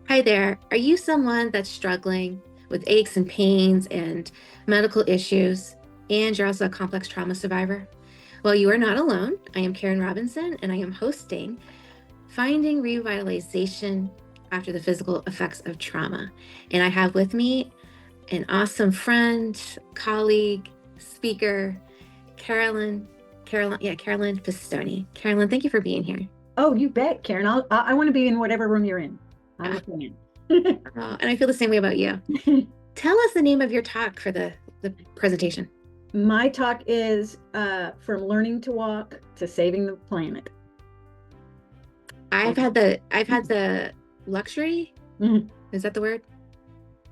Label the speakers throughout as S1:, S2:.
S1: Hi there. Are you someone that's struggling with aches and pains and medical issues, and you're also a complex trauma survivor? Well, you are not alone. I am Karen Robinson, and I am hosting Finding Revitalization After the Physical Effects of Trauma. And I have with me an awesome friend, colleague, speaker, Carolyn Pistone. Carolyn, thank you for being here.
S2: Oh, you bet, Karen. I want to be in whatever room you're in. I'm
S1: Uh,
S2: a fan.
S1: and I feel the same way about you. Tell us the name of your talk for the presentation.
S2: My talk is from learning to walk to saving the planet.
S1: I've had the luxury,
S2: Mhm.
S1: is that the word?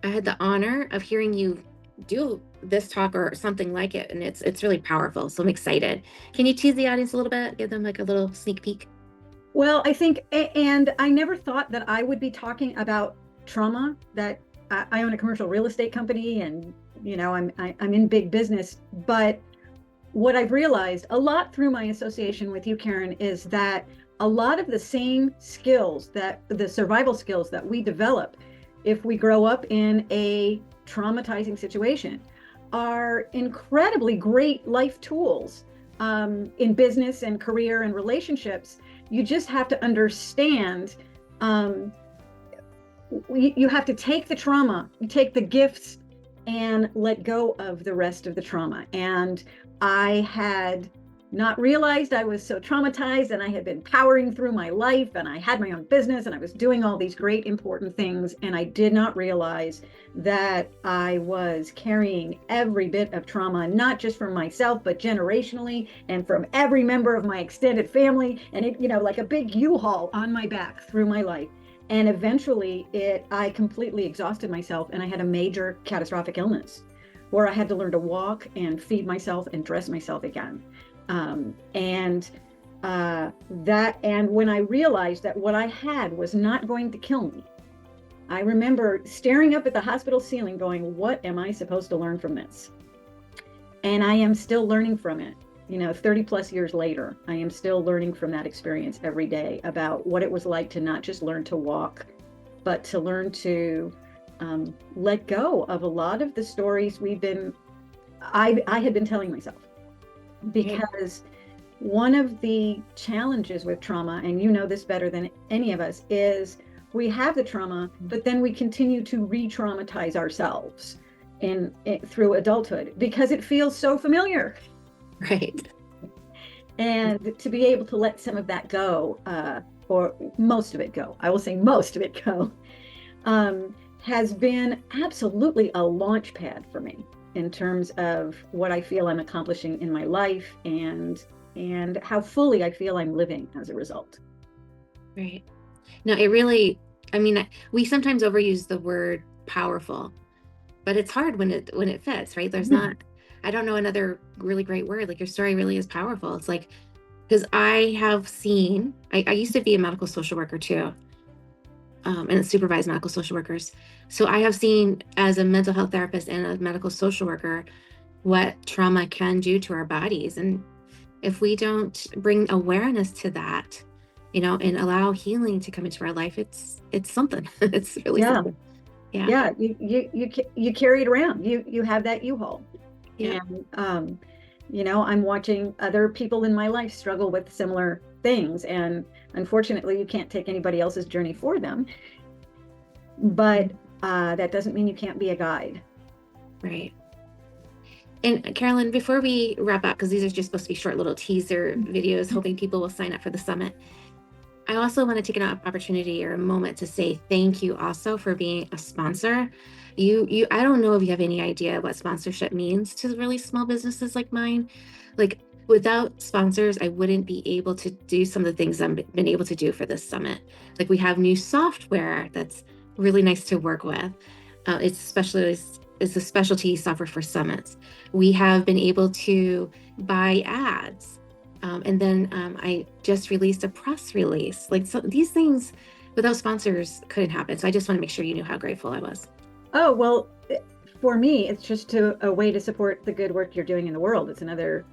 S1: I had the honor of hearing you do this talk or something like it, and it's really powerful. So I'm excited. Can you tease the audience a little bit? Give them like a little sneak peek.
S2: Well, I think, and I never thought that I would be talking about trauma. That I own a commercial real estate company, and I'm in big business. But what I've realized a lot through my association with you, Karen, is that a lot of the same skills, that the survival skills that we develop if we grow up in a traumatizing situation, are incredibly great life tools in business and career and relationships. You just have to understand, um, you have to take the trauma, you take the gifts, and let go of the rest of the trauma. And I had not realized I was so traumatized, and I had been powering through my life, and I had my own business, and I was doing all these great important things, and I did not realize that I was carrying every bit of trauma, not just from myself, but generationally, and from every member of my extended family, and it, like a big U-Haul on my back through my life. And eventually I completely exhausted myself, and I had a major catastrophic illness where I had to learn to walk and feed myself and dress myself again. And when I realized that what I had was not going to kill me, I remember staring up at the hospital ceiling going, what am I supposed to learn from this? And I am still learning from it. 30 plus years later, I am still learning from that experience every day about what it was like to not just learn to walk, but to learn to let go of a lot of the stories I had been telling myself.
S1: Right.
S2: Because one of the challenges with trauma, and you know this better than any of us, is we have the trauma, but then we continue to re-traumatize ourselves through adulthood because it feels so familiar.
S1: Right.
S2: And to be able to let some of that go, or most of it go, I will say most of it go, has been absolutely a launch pad for me in terms of what I feel I'm accomplishing in my life, and how fully I feel I'm living as a result.
S1: Right. No, it really, I mean, we sometimes overuse the word powerful, but it's hard when it fits, right? There's not, I don't know another really great word. Like your story really is powerful. It's like, because I have seen, I used to be a medical social worker too, and supervise medical social workers. So I have seen as a mental health therapist and a medical social worker what trauma can do to our bodies. And if we don't bring awareness to that, and allow healing to come into our life, it's something. It's really
S2: Yeah,
S1: something. Yeah.
S2: yeah, you carry it around. You have that U-Haul,
S1: Yep.
S2: and I'm watching other people in my life struggle with similar things, and unfortunately, you can't take anybody else's journey for them. But that doesn't mean you can't be a guide.
S1: Right. And Carolyn, before we wrap up, because these are just supposed to be short little teaser videos, hoping people will sign up for the summit, I also want to take an opportunity or a moment to say thank you also for being a sponsor. I don't know if you have any idea what sponsorship means to really small businesses like mine. Like without sponsors, I wouldn't be able to do some of the things I've been able to do for this summit. Like we have new software that's really nice to work with. It's a specialty software for summits. We have been able to buy ads, and then I just released a press release. Like so, these things without sponsors couldn't happen. So I just want to make sure you knew how grateful I was.
S2: Oh, well, for me, it's just a way to support the good work you're doing in the world. It's another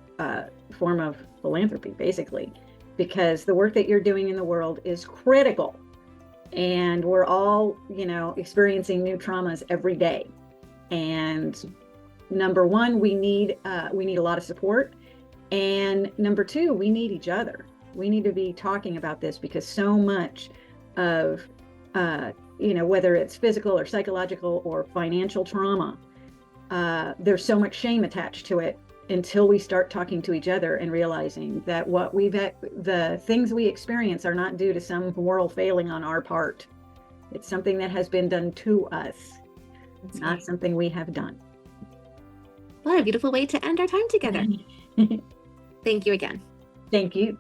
S2: form of philanthropy, basically, because the work that you're doing in the world is critical and we're all, experiencing new traumas every day. And number one, we need a lot of support. And number two, we need each other. We need to be talking about this, because so much of, whether it's physical or psychological or financial trauma, there's so much shame attached to it, until we start talking to each other and realizing that the things we experience are not due to some moral failing on our part. It's something that has been done to us. It's not something we have done.
S1: What a beautiful way to end our time together. Thank you again.
S2: Thank you.